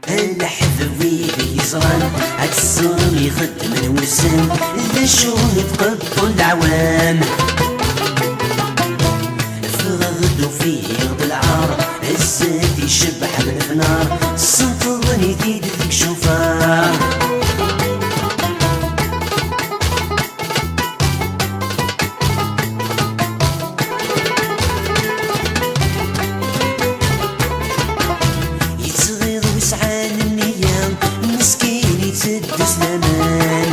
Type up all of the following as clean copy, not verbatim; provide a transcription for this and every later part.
الحفوي بيزران هاد الصرم يخدم الوسام اللي شو يتقطو العوام فغدو فيه يغض العار الزاد يشبح بالفنار السنطرني تيدك شوفار يتغيظ ويسعان النيام مسكين يتسد سلامان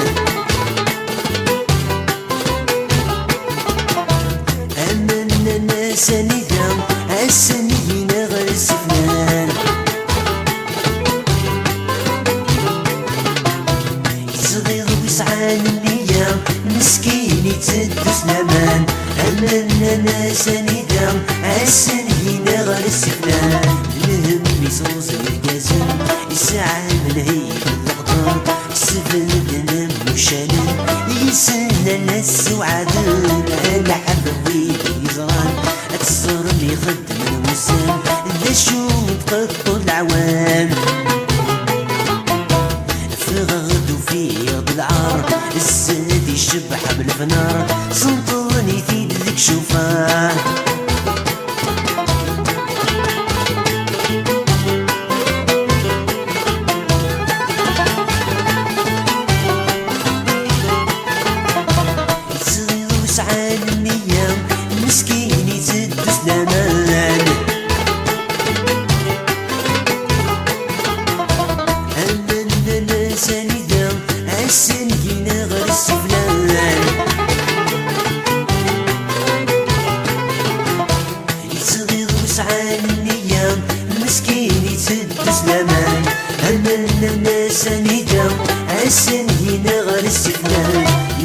أمنا الناس نظام السنين غير السفنان يتغيظ ويسعان النيام مسكين يتسد سلامان أمنا الناس نظام السنين غير السفنان الهم يصوص القاسم يسعى من هيك الأقدار السفن دنم وشانن يسنى الناس وعدن الحبوي يزران الصر اللي يخدم الوسام ذا شو تقطو العوام فغدو فيه بالعار الزاد يشبح بالفنار سلطاني تيدك شوفاه يسعان النيام مسكين يتد سلامان أمنا الناس ندام السنين غير السفلان يتغيظ وسعان النيام مسكين يتد سلامان أمنا الناس ندام السنين غير السفلان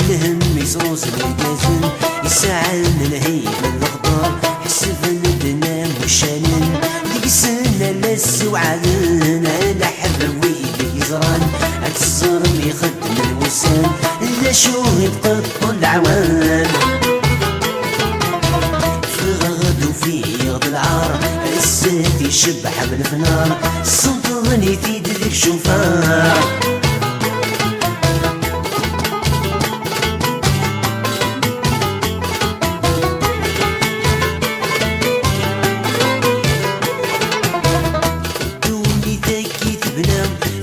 الهم يصوص القاسم يسعى من هيك الأخضر حسب الدنام والشانن يقسنا لس وعدن على حبوي يزران الصرم يخدم الوسام لا شو يتقطو العوام فغدو فيه يغض العار الزاد يشبح بالفنار السلطاني تيدك شوفار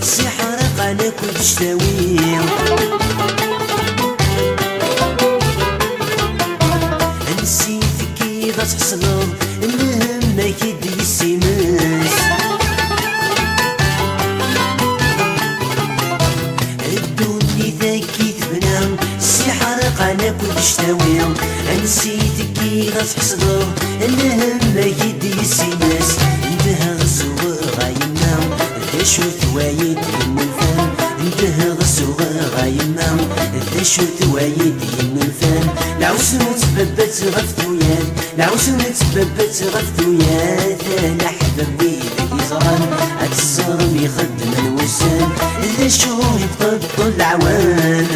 سحرق على كل شتاويل نسيتك كيف تحصلهم المهم ما كيد يسيمس الدوني ذاكي تبنام سحرق على كل شتاويل نسيتك كيف تحصلهم المهم ما كيد يسيمس انتهى الصور غاينام شو ثوايد الفن انتهى الصغار غايمام شو ثوايد الفن العوسم تببت غفتويات العوسم تببت غفتويات انا حبابي يزران الصرم يخدم الوسام ذا شو يتقطو العوام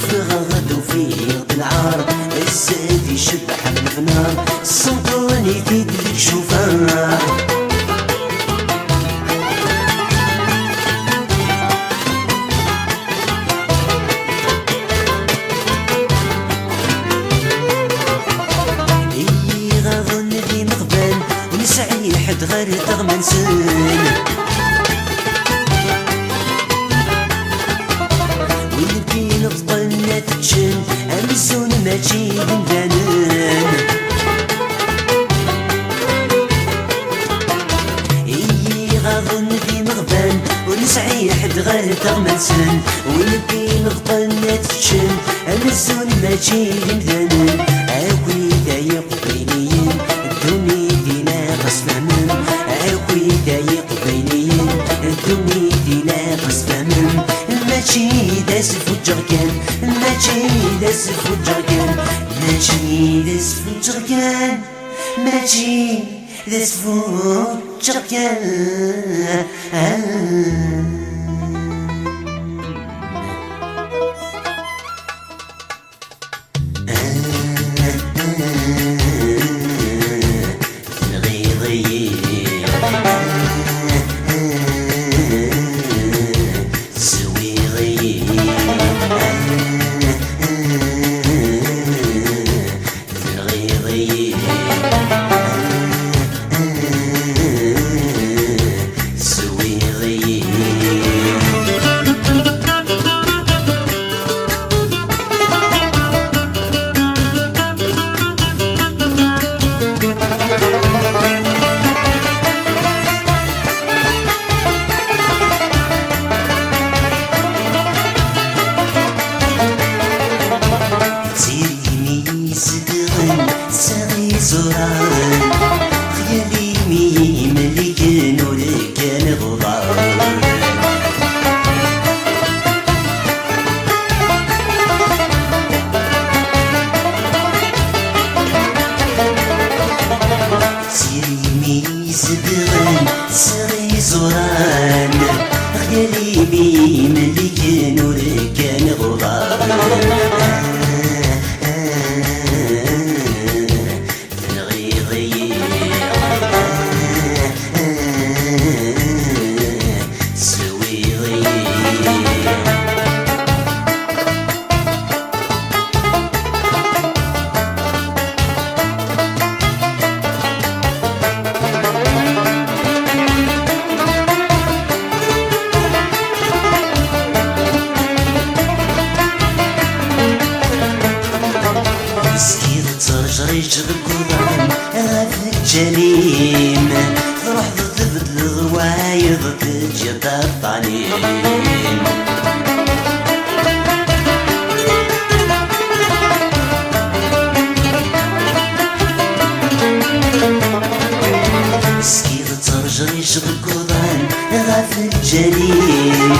فغدو فيه بالعار الزاد يشبح بالفنار السلطاني تيدك شوفار حد غير تغمن سن والبين بطنة تجن أمزون ماشي بندانن غاضن في مغبان ونسعي حد غير تغمن سن والبين بطنة تجن أمزون ماشي بندانن أكوي دايق بينيين الدنيا دينا قصفة من أكوي دايق بينيين الدنيا دينا قصفة من ماشي داس فجركان ماشي داس فجركان ماشي داس فجركان ماشي داس فجركان يغن سغي زوران غيالي بي ملي نور كان غضان ريش القرآن غافل الجليم تروح ضد الغوايض تجد الطنين مسكين ترجع ريش القرآن غافل الجليم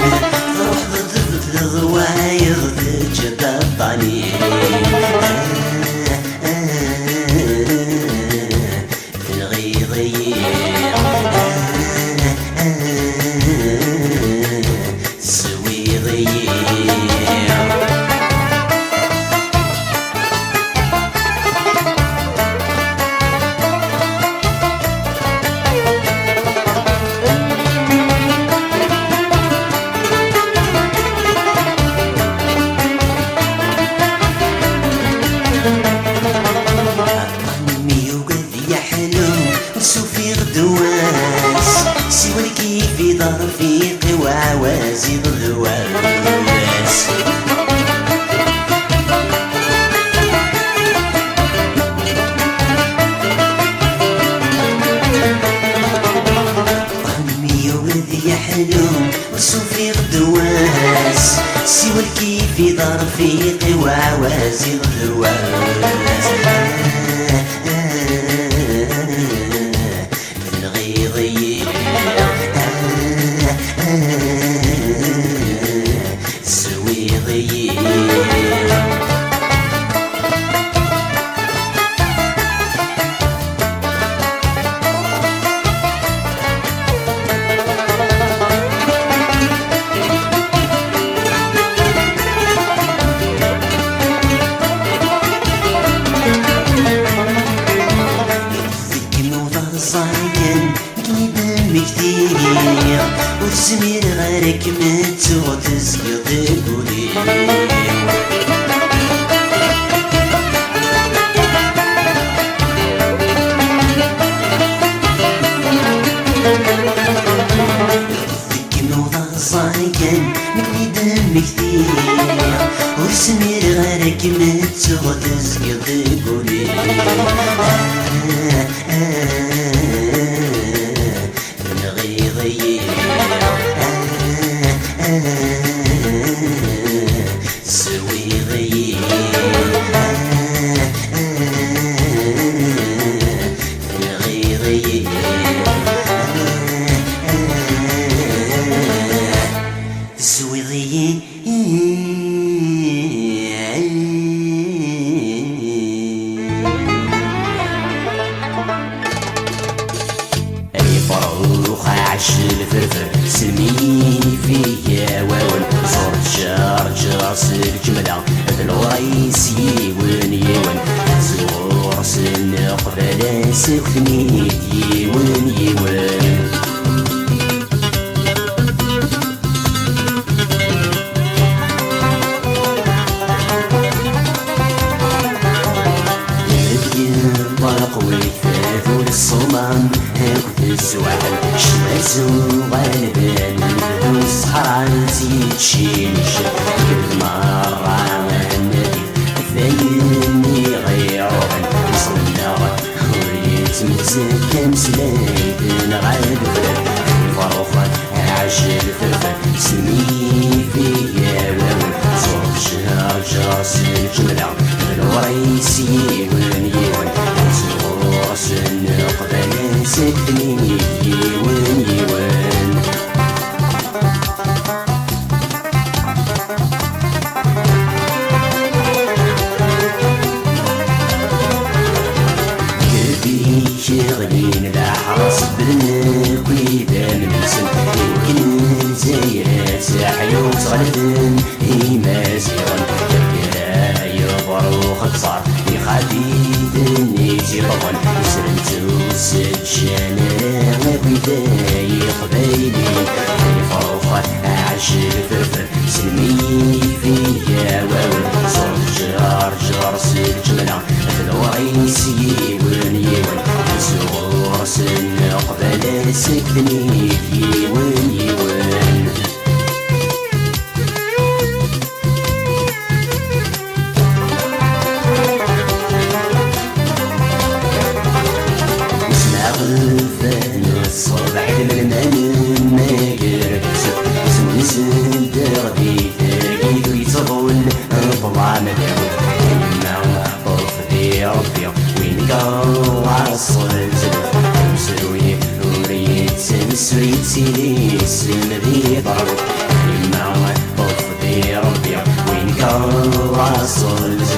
تروح ضد الغوايض تجد الطنين سوى كيف دار فيقي وعوازي الغواس طعمي وذي حلو وصوفي غدواس سوى كيف دار فيقي وعوازي الغواس وتسمير غيرك مت وتسقط قولي ذيك نوضة صايكن من دم كثير وتسمير غيرك مت وتسقط قولي الفرفر سميني فيا واون صورت جار الجملة بالوريسي ونيون زور سن قبل سكني يون يون طلق ويكفاف والصمام هاكد الزوال شماسو غالبان نبدو الصحران زيد شينش كل مرة النبي ثاني غيرون صلنا وريت متزكى مسلايد نغاد فروخة عجل فرفة سمي فيا واون صوت شهر جراس الجملة الوريسي ونيون زغورس قبل سكني يون يون كبي شغلين الأحرص داي قبايلي فرفة عجل فرفر سلمي فيا واو صوت جار جار سجمنا الوعيس يون يون صغور سن قبل سكني يون يون غلفان الصبح المنام ما قربت سمسن دربي تاقيد ويتغول طلع مداو ما طف دي ربي وين قال عصلت مسروي وريت مسريت سيدي سمدي ضرب ما طف دي ربي وين قال عصلت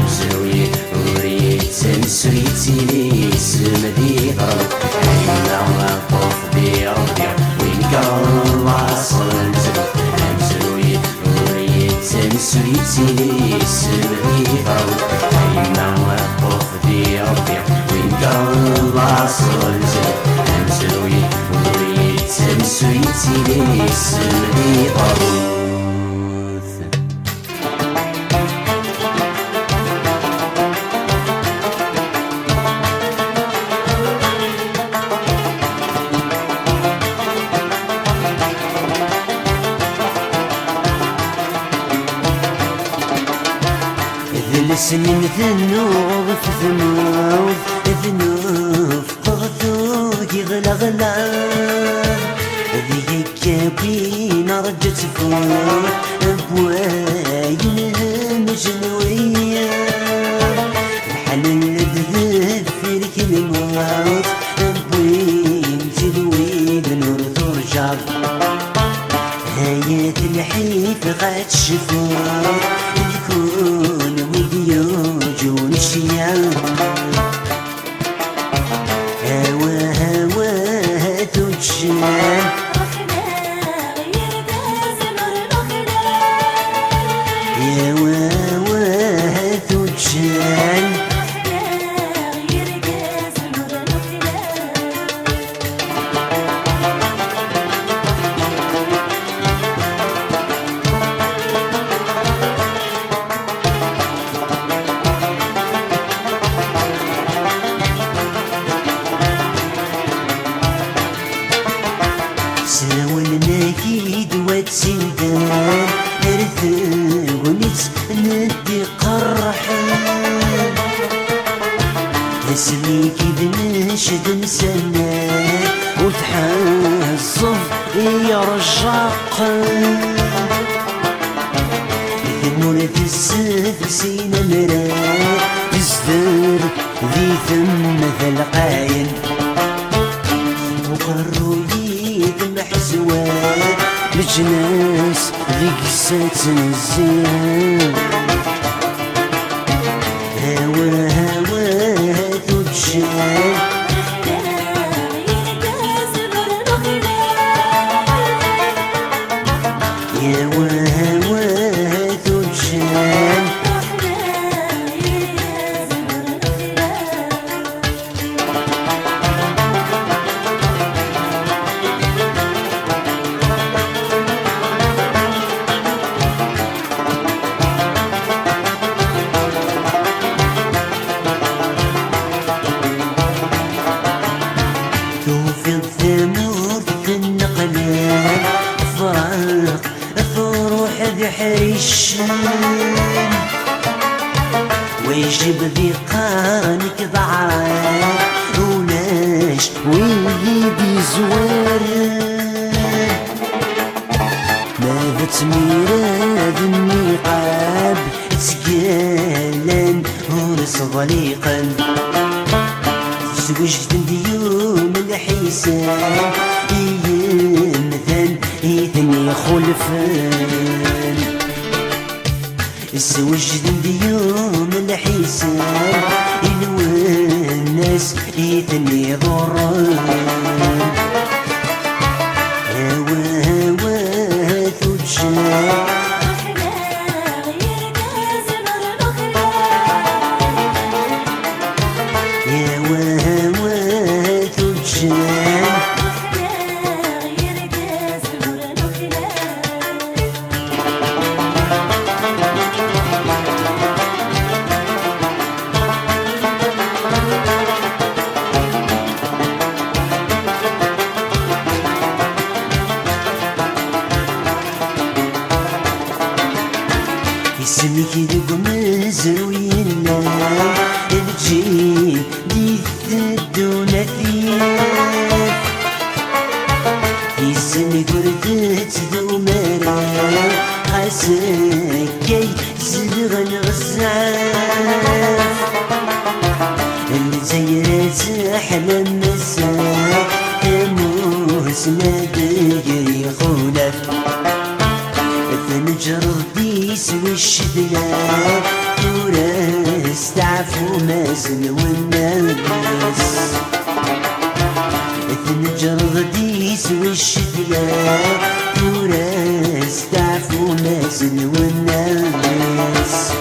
مسروي وريت مسريت سيدي سمدي ضرب ما طف دي ربي وين قال عصلت مسروي وريت مسريت سيدي سمدي ضرب ما طف دي ربي وين قال عصلت مسروي وريت مسريت سيدي سمدي ضرب السنين ذنوب في ذنوب ذنوب طغطوق يغلى غلا ذيك كابين رجت فوق بواين مجنوية الحنان الذهب في لك الموت بوين تلوي بنور ترجع هايات الحيف غاد شفوق يكون ويجون الشيال هوا هوا تجان يا هوا تجان ساولناكيد واتسندان ارثونيت ندي قرحان اسميكي بنشد نسناك وتحصف يرجقان ذنون تسف سينا مراد تزدر ذي ثم ثلقاين وقروا محزوان لجناس ذيك ستنزيان هوا هوا تجان يا هوا هوا تجان في الثمود في النقلان فراق فروح ذي حريشان ويجيب ذي قانك ضعان وناش ويجيب زواران ماذا تميراد النقاب تقالان ورس ضليقا وجد ديوم الحساب يمثل يثني خلفان وجد ديوم الحساب الناس يثني ضران هوا هوا تجان يا هوا تجان اسمك ذوق مزروين الجيل ديث دون ثياب يسن قردت ذو مرا حسكي زلغ الغزاف الزيرات أحلى مساء موس ما دقري خولف نجرد ديس والشديات وراس تعفو مازن والناس نجرد ديس والشديات وراس تعفو مازن والناس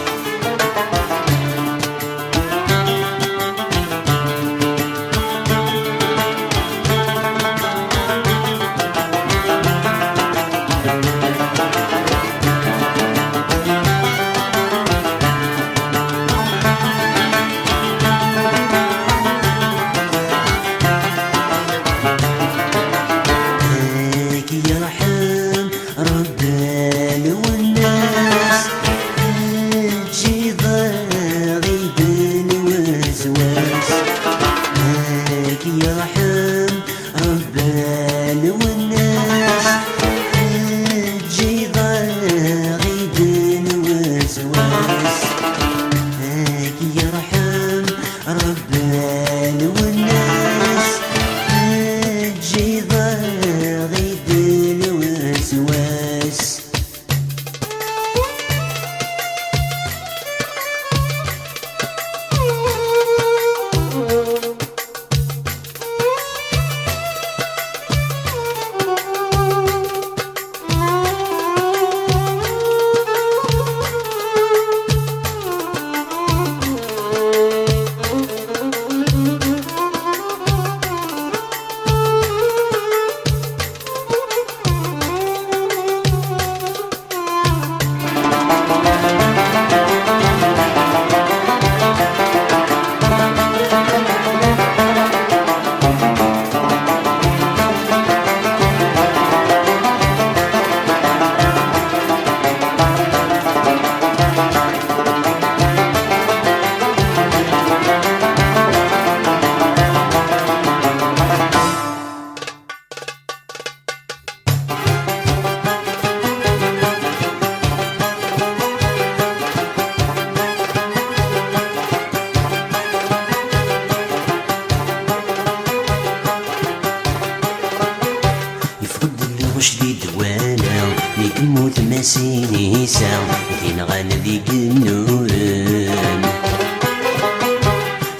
جديد وانا يموت مسيني ساو ذين غانا ذيك النوران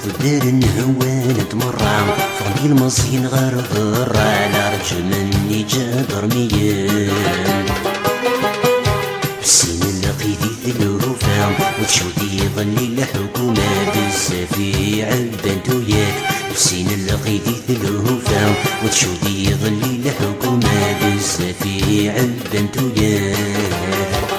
ودار هوانا تمرع فغني المصين غرغر على رجل مني جابر ميان بسين لقيتي ثلوفا وتشوتي ظلي الحكومة بالسفي عبان وياك بسين لقيتي ثلوفا وتشوتي ظلي الحكومة بالسفي عبان وياك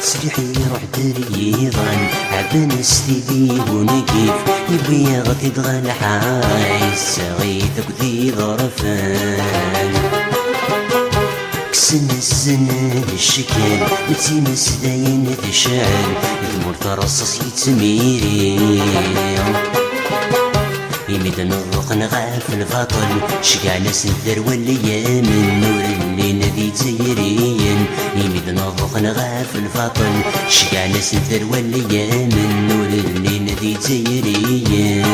سريحي روح دريضان عبان استدي ونقيف يبي غطي دغال حايس غيثك ذي ظرفان كسن السنة للشكال نتيمس داين تشعل ثمور ترصص يتميري يمد نضق نغاف الفاطل شقع ناس الدر والليام النور اللي نذي تيرين يمد نضق نغاف الفاطل شقع ناس الدر والليام النور اللي نذي تيرين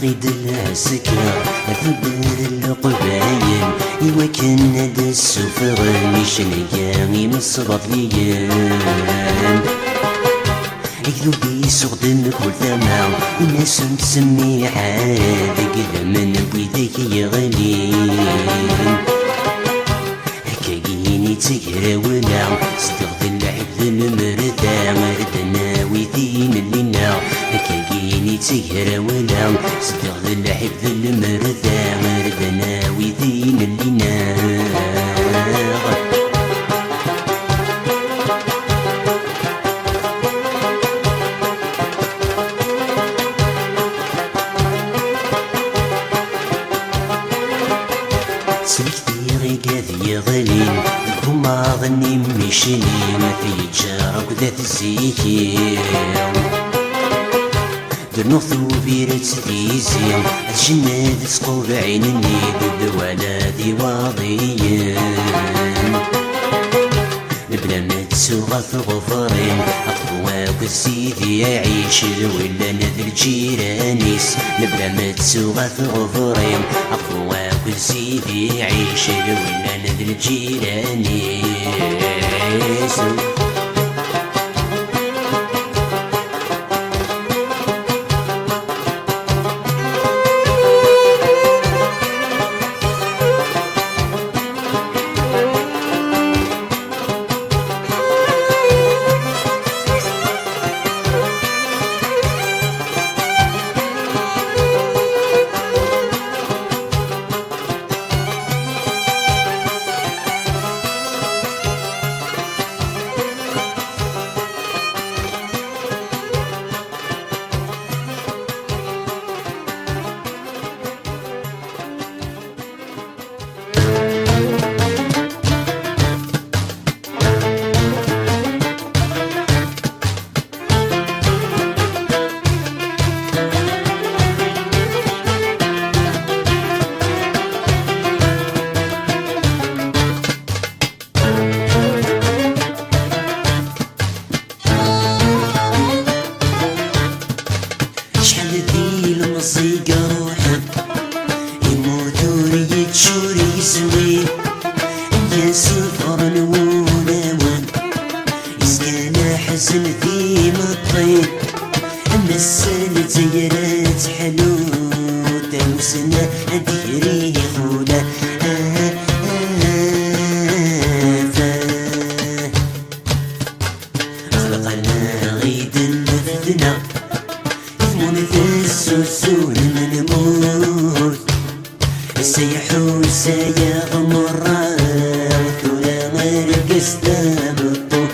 غيد العسكر ثبر القبايل إوا كان هذا السفر مشنيا مصبط ليان يكذبي سخدم كل ثمع الناس تسمي حاذق من ويدك يغلين هكاكيني تقرا ونع صدق العبد المرتاع ردنا ويثين اللينا هكاكيني تيهرا ولا صدق ذا الحب ذا المرثى مردنا ويدين اللي ناغ سلكتي غيقاذ يغلين هما ظني مشنين في جارك ذات الزيكين درنوثو بيرت ديزين الجنة تسقو بعينني ضد ولادي واضيين بلا ما تسوغ في غفرين أقواك سيدي يعيش ولا نذر جيرانيس بلا ما تسوغ في غفرين أقواك سيدي يعيش ولا نذر جيرانيس المصيقة روحك يموتوا يتشور يسوي يا سفر ونوان يسقانا حزن في مطين أما السنة تيرات حنوت وسنة ديري خولا خلقنا غيد النفذنا السوسون من موت السيحون سيغمر ولا مرقس دابطو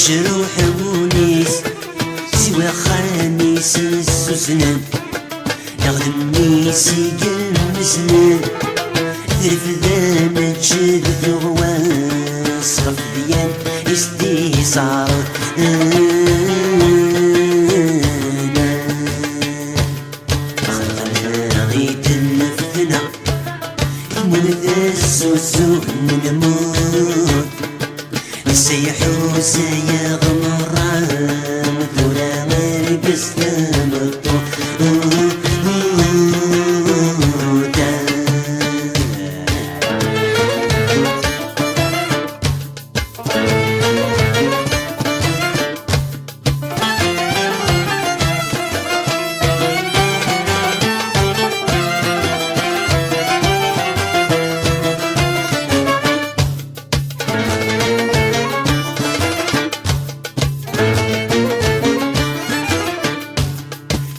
مشروح ونيس سوى خامس السوسنان يغلمني سيقل مسنان ذرف ذا مجد ثغواس غف ديان يسدي صار خلقنا غيد النفذنا من ذا السوسون نموت السيحو سيغمر مثل مرقس دابطو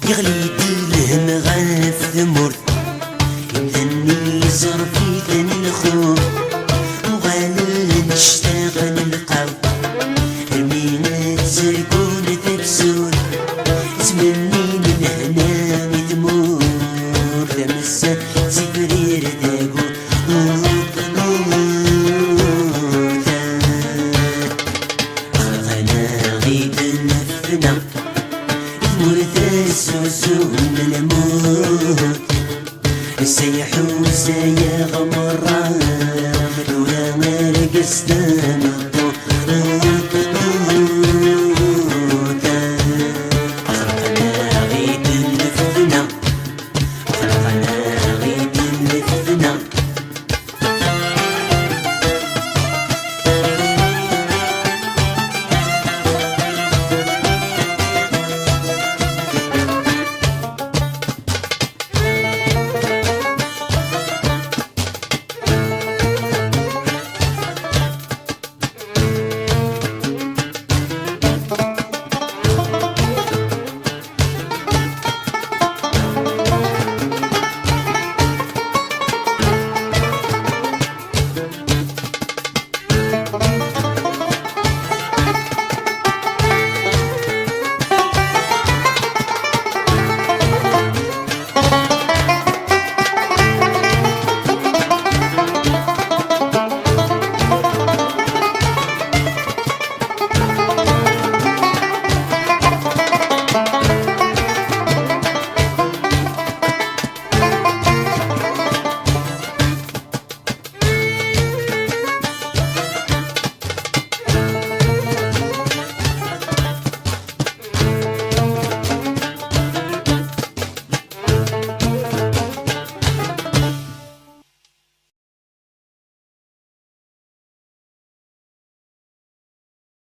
يغلي الهم غاف ثمر يمدني يزر في ذن الخوف وغالي نشتغل القلب رمينا تزرقون تبسون تمني من هنا مذمور تمسا تفرير داقو خلقنا غيد النفنا ورث السوسون الموت السيحو سيغمر ولا مرقس دم